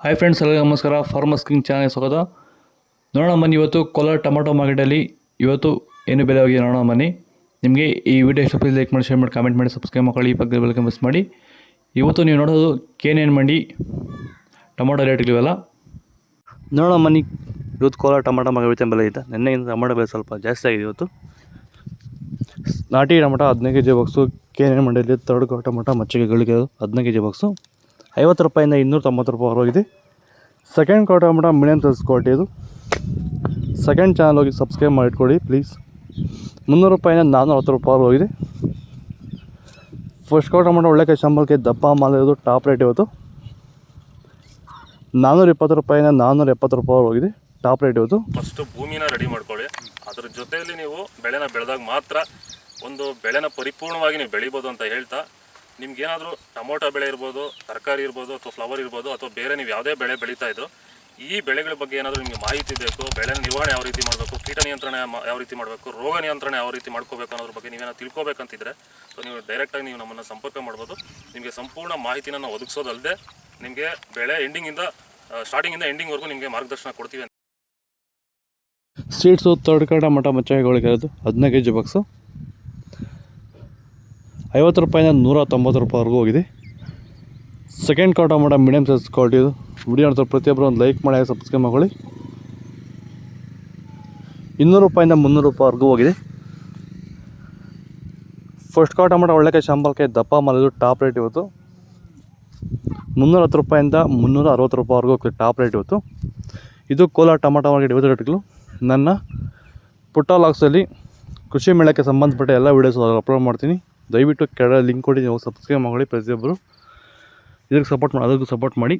Hi friends, ಎಲ್ಲರಿಗೂ ನಮಸ್ಕಾರ. Farmers king channel ಸ್ವಾಗತ. ನೋಡೋಣ ಬನ್ನಿ, ಇವತ್ತು ಕೋಲಾರ ಟೊಮಾಟೊ ಮಾರ್ಕೆಟಲ್ಲಿ ಇವತ್ತು ಏನು ಬೆಲೆ ಹೋಗಿದೆ ನೋಡೋಣ ಬನ್ನಿ. ನಿಮಗೆ ಈ ವಿಡಿಯೋ ಇಷ್ಟ ಲೈಕ್ ಮಾಡಿ, ಶೇರ್ ಮಾಡಿ, ಕಾಮೆಂಟ್ ಮಾಡಿ, ಸಬ್ಸ್ಕ್ರೈಬ್ ಮಾಡಿ, ಈ ಪಕ್ಕದ ಬೆಲ್ ಮಿಸ್ ಮಾಡಿ. ಇವತ್ತು ನೀವು ನೋಡೋದು KNN ಮಂಡಿ ಟೊಮಾಟೊ ರೇಟ್ಗಳಿವೆಲ್ಲ ನೋಡೋಣ ಬನ್ನಿ. ಇವತ್ತು ಕೋಲಾರ ಟೊಮಾಟೊ ಮಾರ್ಕೆಟ್ ಬೆಲೆ ಇದೆ. ನಿನ್ನೆಗಿಂತ ಟೊಮಾಟೊ ಬೆಲೆ ಸ್ವಲ್ಪ ಜಾಸ್ತಿ ಆಗಿದೆ ಇವತ್ತು. ನಾಟಿ ಟೊಮಾಟೊ 15 kg ಬಾಕ್ಸು KNN ಮಂಡಿಯಲ್ಲಿ. ತರ್ಡ್ ಟೊಮಾಟೊ ಮಚ್ಚಿಗೆಗಳಿಗೆ 15 kg ಬಾಕ್ಸು 50 ರೂಪಾಯಿಂದ 290 ರೂಪಾಯಿ ಹೊರಗಿದೆ. Second tomato medium size quality ಇದು. ಸೆಕೆಂಡ್ ಚಾನಲ್ ಹೋಗಿ ಸಬ್ಸ್ಕ್ರೈಬ್ ಮಾಡಿಟ್ಕೊಳ್ಳಿ ಪ್ಲೀಸ್. 300 ರೂಪಾಯಿಂದ 410 ರೂಪಾಯಿ ಹೋಗಿದೆ. ಫಸ್ಟ್ ಟೊಮಾಟೊ ಒಳ್ಳೆಕಾಯಿ ಶಂಬಳಕ್ಕೆ ದಪ್ಪ ಮಾಲ್ ಇರೋದು ಟಾಪ್ ರೇಟ್ ಇವತ್ತು. 420 ರೂಪಾಯಿಂದ 470 ರೂಪಾಯಿ ಹೋಗಿದೆ ಟಾಪ್ ರೇಟ್ ಇವತ್ತು. ಫಸ್ಟ್ ಭೂಮಿನ ರೆಡಿ ಮಾಡ್ಕೊಳ್ಳಿ. ಅದ್ರ ಜೊತೆಯಲ್ಲಿ ನೀವು ಬೆಳೆನ ಬೆಳೆದಾಗ ಮಾತ್ರ ಒಂದು ಬೆಳೆನ ಪರಿಪೂರ್ಣವಾಗಿ ನೀವು ಬೆಳಿಬೋದು ಅಂತ ಹೇಳ್ತಾ, ನಿಮ್ಗೇನಾದರೂ ಟೊಮೊಟೊ ಬೆಳೆ ಇರ್ಬೋದು, ತರಕಾರಿ ಇರ್ಬೋದು, ಅಥವಾ ಫ್ಲವರ್ ಇರ್ಬೋದು, ಅಥವಾ ಬೇರೆ ನೀವು ಯಾವುದೇ ಬೆಳೆ ಬೆಳೀತಾ ಇದ್ರು, ಈ ಬೆಳೆಗಳ ಬಗ್ಗೆ ಏನಾದರೂ ನಿಮಗೆ ಮಾಹಿತಿ ಬೇಕು, ಬೆಳೆನ ನಿರ್ವಹಣೆ ಯಾವ ರೀತಿ ಮಾಡಬೇಕು, ಕೀಟ ನಿಯಂತ್ರಣ ಯಾವ ರೀತಿ ಮಾಡಬೇಕು, ರೋಗ ನಿಯಂತ್ರಣ ಯಾವ ರೀತಿ ಮಾಡ್ಕೋಬೇಕು ಅನ್ನೋದ್ರ ಬಗ್ಗೆ ನೀವೇನೋ ತಿಳ್ಕೊಬೇಕಂತಿದ್ರೆ ಸೊ ನೀವು ಡೈರೆಕ್ಟಾಗಿ ನೀವು ನಮ್ಮನ್ನು ಸಂಪರ್ಕ ಮಾಡ್ಬೋದು. ನಿಮಗೆ ಸಂಪೂರ್ಣ ಮಾಹಿತಿನ ನಾವು ಒದಗಿಸೋದಲ್ಲದೆ ನಿಮಗೆ ಬೆಳೆ ಸ್ಟಾರ್ಟಿಂಗಿಂದ ಎಂಡಿಂಗ್ವರೆಗೂ ನಿಮಗೆ ಮಾರ್ಗದರ್ಶನ ಕೊಡ್ತೀವಿ. ಸೀಡ್ಸು ತರ್ಡ್ ಟೊಮಾಟೊ ಮಚ್ಚಗಳಿಗೆ 15 kg ಬಾಕ್ಸು 50 ರೂಪಾಯಿಂದ 190 ರೂಪಾಯಿವರೆಗೂ ಹೋಗಿದೆ. Second tomato medium size quality ಇದು. ವಿಡಿಯೋ ನೋಡ್ತಾರೆ ಪ್ರತಿಯೊಬ್ಬರು ಒಂದು ಲೈಕ್ ಮಾಡಿ, ಸಬ್ಸ್ಕ್ರೈಬ್ ಮಾಡ್ಕೊಳ್ಳಿ. 200 ರೂಪಾಯಿಂದ 300 ರೂಪಾಯಿವರೆಗೂ ಹೋಗಿದೆ. ಫಸ್ಟ್ ಟೊಮಾಟೊ ಒಳ್ಳೆಕಾಯಿ ಶಾಂಬಲ್ಕಾಯಿ ದಪ್ಪ ಮಾಲಿದು ಟಾಪ್ ರೇಟ್ ಇವತ್ತು 310 ರೂಪಾಯಿಂದ 360 ರೂಪಾಯಿವರೆಗೂ ಹೋಗ್ತದೆ ಟಾಪ್ ರೇಟ್ ಇವತ್ತು. ಇದು ಕೋಲಾರ ಟೊಮಾಟೊ ಮಾರ್ಕೆಟ್ ಇವತ್ತು ರೇಟ್ಗಳು. ನನ್ನ ಪುಟ್ಟ ಲಾಗ್ಸಲ್ಲಿ ಕೃಷಿ ಮೇಳಕ್ಕೆ ಸಂಬಂಧಪಟ್ಟ ಎಲ್ಲ ವೀಡಿಯೋಸ್ ಅಪ್ಲೋಡ್ ಮಾಡ್ತೀನಿ. ದಯವಿಟ್ಟು ಕೆಳಗೆ ಲಿಂಕ್ ಕೊಡಿ, ನೀವು ಸಬ್ಸ್ಕ್ರೈಬ್ ಮಾಡಿ. ಪ್ರತಿಯೊಬ್ಬರು ಇದಕ್ಕೆ ಸಪೋರ್ಟ್ ಮಾಡಿ, ಅದಕ್ಕೂ ಸಪೋರ್ಟ್ ಮಾಡಿ.